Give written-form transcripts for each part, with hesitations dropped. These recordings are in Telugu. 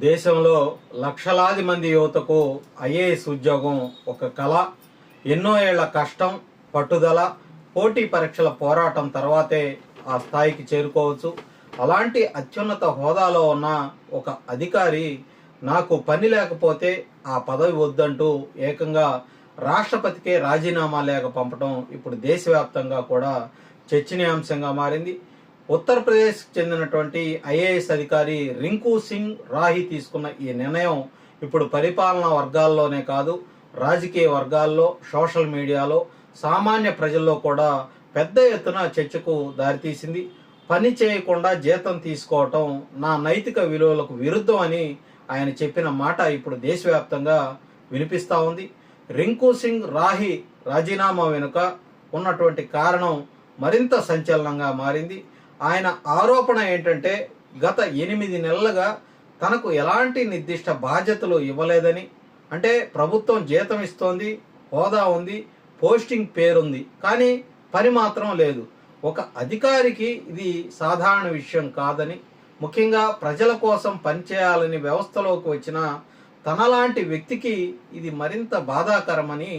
దేశంలో లక్షలాది మంది యువతకు ఐఏఎస్ ఉద్యోగం ఒక కళ. ఎన్నో ఏళ్ల కష్టం, పట్టుదల, పోటీ పరీక్షల పోరాటం తర్వాతే ఆ స్థాయికి చేరుకోవచ్చు. అలాంటి అత్యున్నత హోదాలో ఉన్న ఒక అధికారి నాకు పని లేకపోతే ఆ పదవి వద్దంటూ ఏకంగా రాష్ట్రపతికే రాజీనామా లేఖ పంపడం ఇప్పుడు దేశవ్యాప్తంగా కూడా చర్చనీయాంశంగా మారింది. ఉత్తరప్రదేశ్కి చెందినటువంటి ఐఏఎస్ అధికారి రింకు సింగ్ రాహి తీసుకున్న ఈ నిర్ణయం ఇప్పుడు పరిపాలనా వర్గాల్లోనే కాదు, రాజకీయ వర్గాల్లో, సోషల్ మీడియాలో, సామాన్య ప్రజల్లో కూడా పెద్ద ఎత్తున చర్చకు దారితీసింది. పని చేయకుండా జీతం తీసుకోవటం నా నైతిక విలువలకు విరుద్ధం అని ఆయన చెప్పిన మాట ఇప్పుడు దేశవ్యాప్తంగా వినిపిస్తూ ఉంది. రింకు సింగ్ రాహి రాజీనామా వెనుక ఉన్నటువంటి కారణం మరింత సంచలనంగా మారింది. ఆయన ఆరోపణ ఏంటంటే గత 8 నెలలుగా తనకు ఎలాంటి నిర్దిష్ట బాధ్యతలు ఇవ్వలేదని. అంటే ప్రభుత్వం జీతం ఇస్తోంది, హోదా ఉంది, పోస్టింగ్ పేరుంది, కానీ పని మాత్రం లేదు. ఒక అధికారికి ఇది సాధారణ విషయం కాదని, ముఖ్యంగా ప్రజల కోసం పనిచేయాలని వ్యవస్థలోకి వచ్చిన తనలాంటి వ్యక్తికి ఇది మరింత బాధాకరమని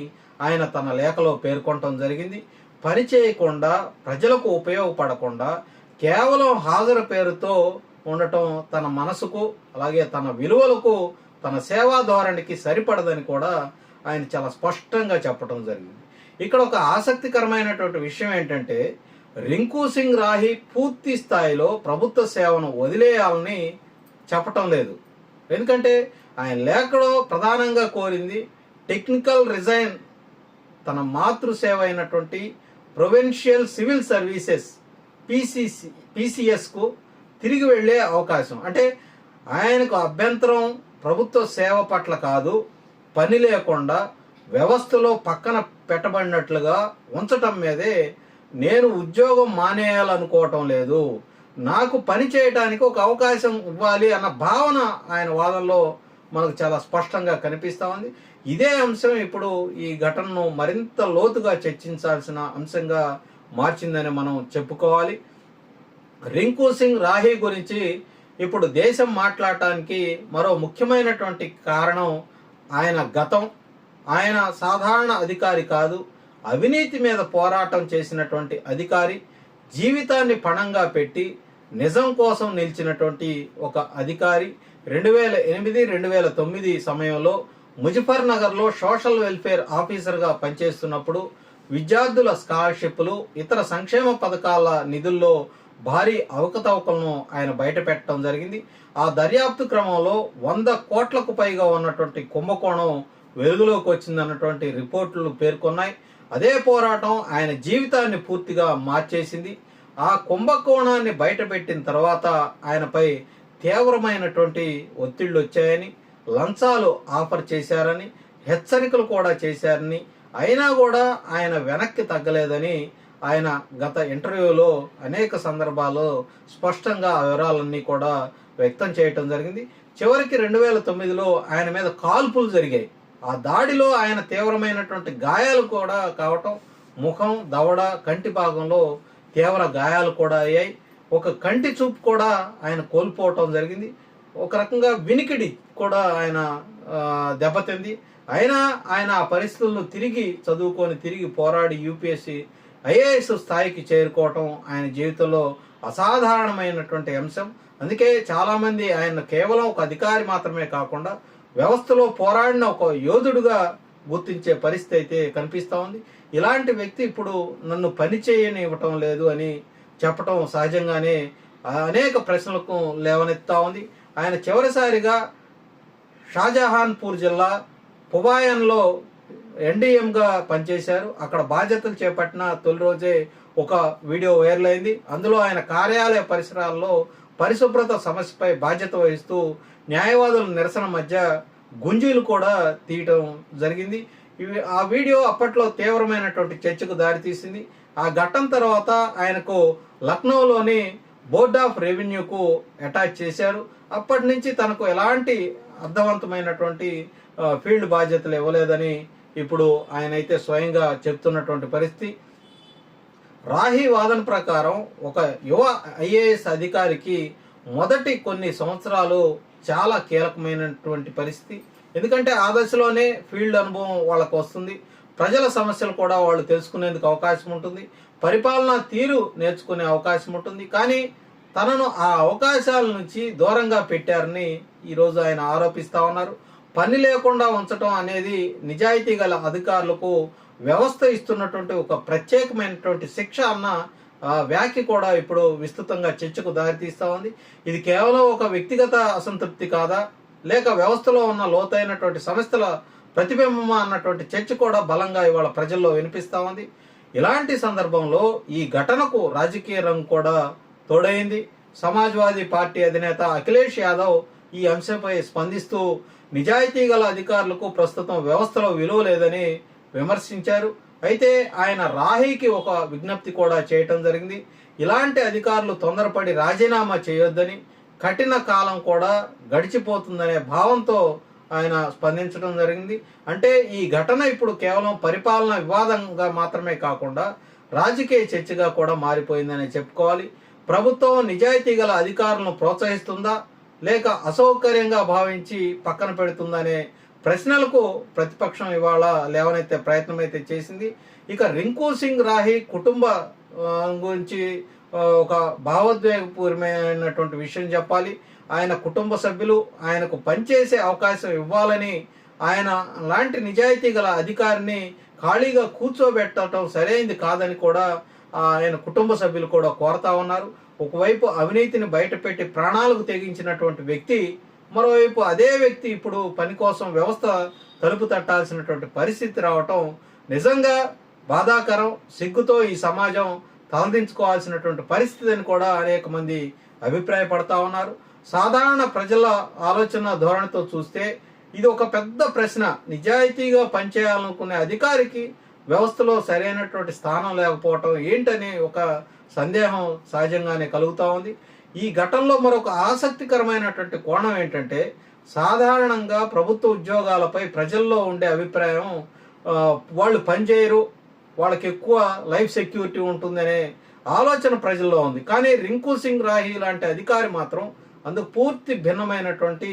ఆయన తన లేఖలో పేర్కొనడం జరిగింది. పని చేయకుండా, ప్రజలకు ఉపయోగపడకుండా కేవలం హాజరు పేరుతో ఉండటం తన మనసుకు, అలాగే తన విలువలకు, తన సేవా ధోరణికి సరిపడదని కూడా ఆయన చాలా స్పష్టంగా చెప్పడం జరిగింది. ఇక్కడ ఒక ఆసక్తికరమైనటువంటి విషయం ఏంటంటే రింకు సింగ్ రాహి పూర్తి స్థాయిలో ప్రభుత్వ సేవను వదిలేయాలని చెప్పటం లేదు. ఎందుకంటే ఆయన లేఖలో ప్రధానంగా కోరింది టెక్నికల్ రిజైన్, తన మాతృసేవ అయినటువంటి ప్రొవిన్షియల్ సివిల్ సర్వీసెస్ PCSకు తిరిగి వెళ్ళే అవకాశం. అంటే ఆయనకు అభ్యంతరం ప్రభుత్వ సేవ పట్ల కాదు, పని లేకుండా వ్యవస్థలో పక్కన పెట్టబడినట్లుగా ఉంచటం మీదే. నేను ఉద్యోగం మానేయాలనుకోవటం లేదు, నాకు పని చేయడానికి ఒక అవకాశం ఇవ్వాలి అన్న భావన ఆయన వాదనలో మనకు చాలా స్పష్టంగా కనిపిస్తూ ఉంది. ఇదే అంశం ఇప్పుడు ఈ ఘటనను మరింత లోతుగా చర్చించాల్సిన అంశంగా మార్చిందని మనం చెప్పుకోవాలి. రింకు సింగ్ రాహి గురించి ఇప్పుడు దేశం మాట్లాడటానికి మరో ముఖ్యమైనటువంటి కారణం ఆయన గతం. ఆయన సాధారణ అధికారి కాదు, అవినీతి మీద పోరాటం చేసినటువంటి అధికారి, జీవితాన్ని పణంగా పెట్టి నిజం కోసం నిలిచినటువంటి ఒక అధికారి. 2008-2009 సమయంలో ముజఫర్ నగర్లో సోషల్ వెల్ఫేర్ ఆఫీసర్గా పనిచేస్తున్నప్పుడు విద్యార్థుల స్కాలర్షిప్లు, ఇతర సంక్షేమ పథకాల నిధుల్లో భారీ అవకతవకలను ఆయన బయటపెట్టడం జరిగింది. ఆ దర్యాప్తు క్రమంలో 100 కోట్లకు పైగా ఉన్నటువంటి కుంభకోణం వెలుగులోకి వచ్చిందన్నటువంటి రిపోర్టులు పేర్కొన్నాయి. అదే పోరాటం ఆయన జీవితాన్ని పూర్తిగా మార్చేసింది. ఆ కుంభకోణాన్ని బయటపెట్టిన తర్వాత ఆయనపై తీవ్రమైనటువంటి ఒత్తిళ్లు వచ్చాయని, లంచాలు ఆఫర్ చేశారని, హెచ్చరికలు కూడా చేశారని, అయినా కూడా ఆయన వెనక్కి తగ్గలేదని ఆయన గత ఇంటర్వ్యూలో అనేక సందర్భాల్లో స్పష్టంగా ఆ వివరాలన్నీ కూడా వ్యక్తం చేయటం జరిగింది. చివరికి 2009లో ఆయన మీద కాల్పులు జరిగాయి. ఆ దాడిలో ఆయన తీవ్రమైనటువంటి గాయాలు కూడా కావటం, ముఖం, దవడ, కంటి భాగంలో తీవ్ర గాయాలు కూడా అయ్యాయి. ఒక కంటి చూపు కూడా ఆయన కోల్పోవటం జరిగింది. ఒక రకంగా వినికిడి కూడా ఆయన దెబ్బతింది. అయినా ఆయన ఆ పరిస్థితులను తిరిగి చదువుకొని, తిరిగి పోరాడి UPSC IAS స్థాయికి చేరుకోవటం ఆయన జీవితంలో అసాధారణమైనటువంటి అంశం. అందుకే చాలామంది ఆయన కేవలం ఒక అధికారి మాత్రమే కాకుండా వ్యవస్థలో పోరాడిన ఒక యోధుడుగా గుర్తించే పరిస్థితి అయితే కనిపిస్తూ ఉంది. ఇలాంటి వ్యక్తి ఇప్పుడు నన్ను పని చేయనివ్వటం లేదు అని చెప్పటం సహజంగానే అనేక ప్రశ్నలకు లేవనెత్తా ఉంది. ఆయన చివరిసారిగా షాజహాన్పూర్ జిల్లా పుబాయన్లో NDMగా పనిచేశారు. అక్కడ బాధ్యతలు చేపట్టిన తొలి రోజే ఒక వీడియో వైరల్ అయింది. అందులో ఆయన కార్యాలయ పరిసరాల్లో పరిశుభ్రత సమస్యపై బాధ్యత వహిస్తూ న్యాయవాదుల నిరసన మధ్య గుంజీలు కూడా తీయటం జరిగింది. ఆ వీడియో అప్పట్లో తీవ్రమైనటువంటి చర్చకు దారితీసింది. ఆ ఘటన తర్వాత ఆయనకు లక్నోలోని బోర్డ్ ఆఫ్ రెవెన్యూకు అటాచ్ చేశారు. అప్పటి నుంచి తనకు ఎలాంటి అర్థవంతమైనటువంటి ఫీల్డ్ బాధ్యతలు ఇవ్వలేదని ఇప్పుడు ఆయన అయితే స్వయంగా చెప్తున్నటువంటి పరిస్థితి. రాహి వాదన ప్రకారం ఒక యువ IAS అధికారికి మొదటి కొన్ని సంవత్సరాలు చాలా కీలకమైనటువంటి పరిస్థితి. ఎందుకంటే ఆ దశలోనే ఫీల్డ్ అనుభవం వాళ్ళకు వస్తుంది. ప్రజల సమస్యలు కూడా వాళ్ళు తెలుసుకునేందుకు అవకాశం ఉంటుంది. పరిపాలనా తీరు నేర్చుకునే అవకాశం ఉంటుంది. కానీ తనను ఆ అవకాశాల నుంచి దూరంగా పెట్టారని ఈరోజు ఆయన ఆరోపిస్తూ ఉన్నారు. పని లేకుండా ఉంచడం అనేది నిజాయితీ గల అధికారులకు వ్యవస్థ ఇస్తున్నటువంటి ఒక ప్రత్యేకమైనటువంటి శిక్ష అన్న వ్యాఖ్య కూడా ఇప్పుడు విస్తృతంగా చర్చకు దారితీస్తూ ఉంది. ఇది కేవలం ఒక వ్యక్తిగత అసంతృప్తి కాదా, లేక వ్యవస్థలో ఉన్న లోతైనటువంటి సమస్యల ప్రతిబింబమా అన్నటువంటి చర్చ కూడా బలంగా ఇవాళ ప్రజల్లో వినిపిస్తూ ఉంది. ఇలాంటి సందర్భంలో ఈ ఘటనకు రాజకీయ రంగు కూడా తోడైంది. సమాజ్వాదీ పార్టీ అధినేత అఖిలేష్ యాదవ్ ఈ అంశంపై స్పందిస్తూ నిజాయితీ గల అధికారులకు ప్రస్తుతం వ్యవస్థలో విలువ లేదని విమర్శించారు. అయితే ఆయన రాహీకి ఒక విజ్ఞప్తి కూడా చేయటం జరిగింది. ఇలాంటి అధికారులు తొందరపడి రాజీనామా చేయొద్దని, కఠిన కాలం కూడా గడిచిపోతుందనే భావంతో ఆయన స్పందించడం జరిగింది. అంటే ఈ ఘటన ఇప్పుడు కేవలం పరిపాలన వివాదంగా మాత్రమే కాకుండా రాజకీయ చర్చగా కూడా మారిపోయిందని చెప్పుకోవాలి. ప్రభుత్వం నిజాయితీ గల అధికారులను ప్రోత్సహిస్తుందా, లేక అసౌకర్యంగా భావించి పక్కన పెడుతుందనే ప్రశ్నలకు ప్రతిపక్షం ఇవాళ లేవనెత్తే ప్రయత్నం అయితే చేసింది. ఇక రింకు సింగ్ రాహి కుటుంబ గురించి ఒక భావోద్వేగపూర్వమైనటువంటి విషయం చెప్పాలి. ఆయన కుటుంబ సభ్యులు ఆయనకు పనిచేసే అవకాశం ఇవ్వాలని, ఆయన లాంటి నిజాయితీ గల అధికారిని ఖాళీగా కూర్చోబెట్టడం సరైంది కాదని కూడా ఆయన కుటుంబ సభ్యులు కూడా కోరుతా ఉన్నారు. ఒకవైపు అవినీతిని బయటపెట్టి ప్రాణాలకు తెగించినటువంటి వ్యక్తి, మరోవైపు అదే వ్యక్తి ఇప్పుడు పని కోసం వ్యవస్థ తలుపు తట్టాల్సినటువంటి పరిస్థితి రావటం నిజంగా బాధాకరం. సిగ్గుతో ఈ సమాజం తలదించుకోవాల్సినటువంటి పరిస్థితి అని కూడా అనేక మంది అభిప్రాయపడతా ఉన్నారు. సాధారణ ప్రజల ఆలోచన ధోరణితో చూస్తే ఇది ఒక పెద్ద ప్రశ్న. నిజాయితీగా పనిచేయాలనుకునే అధికారికి వ్యవస్థలో సరైనటువంటి స్థానం లేకపోవటం ఏంటని ఒక సందేహం సహజంగానే కలుగుతూ ఉంది. ఈ ఘటనలో మరొక ఆసక్తికరమైనటువంటి కోణం ఏంటంటే, సాధారణంగా ప్రభుత్వ ఉద్యోగాలపై ప్రజల్లో ఉండే అభిప్రాయం వాళ్ళు పనిచేయరు, వాళ్ళకి ఎక్కువ లైఫ్ సెక్యూరిటీ ఉంటుందనే ఆలోచన ప్రజల్లో ఉంది. కానీ రింకు సింగ్ రాహి లాంటి అధికారి మాత్రం అందుకు పూర్తి భిన్నమైనటువంటి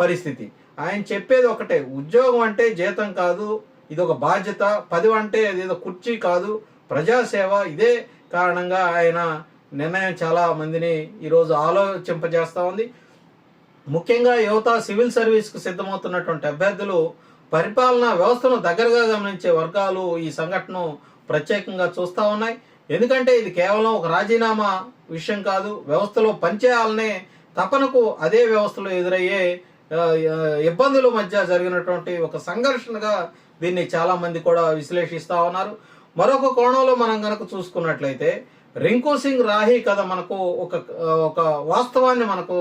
పరిస్థితి. ఆయన చెప్పేది ఒకటే, ఉద్యోగం అంటే జీతం కాదు, ఇది ఒక బాధ్యత. పదవి అంటే అదేదో కుర్చీ కాదు, ప్రజాసేవ. ఇదే కారణంగా ఆయన నిర్ణయం చాలా మందిని ఈరోజు ఆలోచింపజేస్తూ ఉంది. ముఖ్యంగా యువత, సివిల్ సర్వీస్కు సిద్ధమవుతున్నటువంటి అభ్యర్థులు, పరిపాలనా వ్యవస్థను దగ్గరగా గమనించే వర్గాలు ఈ సంఘటనను ప్రత్యేకంగా చూస్తూ ఉన్నాయి. ఎందుకంటే ఇది కేవలం ఒక రాజీనామా విషయం కాదు, వ్యవస్థలో పనిచేయాలనే తపనకు అదే వ్యవస్థలో ఎదురయ్యే ఇబ్బందుల మధ్య జరిగినటువంటి ఒక సంఘర్షణగా దీన్ని చాలా మంది కూడా విశ్లేషిస్తూ ఉన్నారు. మరొక కోణంలో మనం కనుక చూసుకున్నట్లయితే రింకు సింగ్ రాహి కథ మనకు ఒక వాస్తవాన్ని మనకు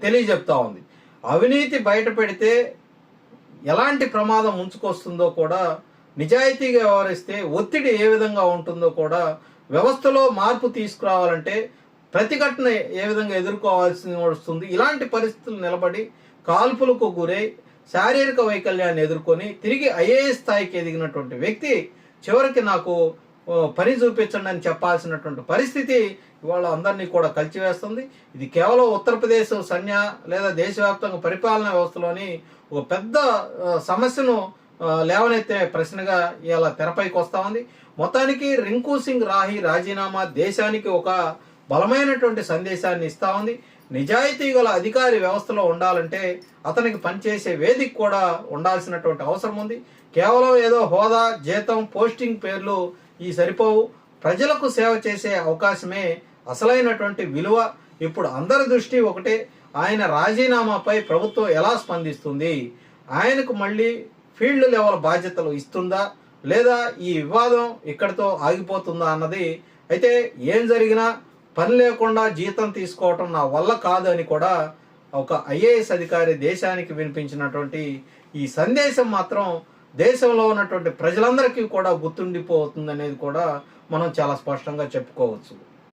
తెలియజెప్తా ఉంది. అవినీతి బయట పెడితే ఎలాంటి ప్రమాదం ముంచుకొస్తుందో కూడా, నిజాయితీగా వ్యవహరిస్తే ఒత్తిడి ఏ విధంగా ఉంటుందో కూడా, వ్యవస్థలో మార్పు తీసుకురావాలంటే ప్రతిఘటన ఏ విధంగా ఎదుర్కోవాల్సి వస్తుంది. ఇలాంటి పరిస్థితులు నిలబడి కాల్పులకు గురై శారీరక వైకల్యాన్ని ఎదుర్కొని తిరిగి ఐఏఎస్ స్థాయికి ఎదిగినటువంటి వ్యక్తి చివరికి నాకు పని చూపించండి అని చెప్పాల్సినటువంటి పరిస్థితి ఇవాళ అందరినీ కూడా కలిచివేస్తుంది. ఇది కేవలం ఉత్తరప్రదేశ్ సైన్య లేదా దేశవ్యాప్తంగా పరిపాలనా వ్యవస్థలోని ఒక పెద్ద సమస్యను లేవనెత్తే ప్రశ్నగా ఇవాళ తెరపైకి వస్తూ ఉంది. మొత్తానికి రింకు సింగ్ రాహి రాజీనామా దేశానికి ఒక బలమైనటువంటి సందేశాన్ని ఇస్తూ ఉంది. నిజాయితీ గల అధికారి వ్యవస్థలో ఉండాలంటే అతనికి పనిచేసే వేదిక కూడా ఉండాల్సినటువంటి అవసరం ఉంది. కేవలం ఏదో హోదా, జీతం, పోస్టింగ్ పేర్లు ఈ సరిపోవు. ప్రజలకు సేవ చేసే అవకాశమే అసలైనటువంటి విలువ. ఇప్పుడు అందరి దృష్టి ఒకటే, ఆయన రాజీనామాపై ప్రభుత్వం ఎలా స్పందిస్తుంది, ఆయనకు మళ్ళీ ఫీల్డ్ లెవెల్ బాధ్యతలు ఇస్తుందా, లేదా ఈ వివాదం ఇక్కడితో ఆగిపోతుందా అన్నది. అయితే ఏం జరిగినా పని లేకుండా జీతం తీసుకోవటం నా వల్ల కాదు అని కూడా ఒక ఐఏఎస్ అధికారి దేశానికి వినిపించినటువంటి ఈ సందేశం మాత్రం దేశంలో ఉన్నటువంటి ప్రజలందరికీ కూడా గుర్తుండిపోతుంది అనేది కూడా మనం చాలా స్పష్టంగా చెప్పుకోవచ్చు.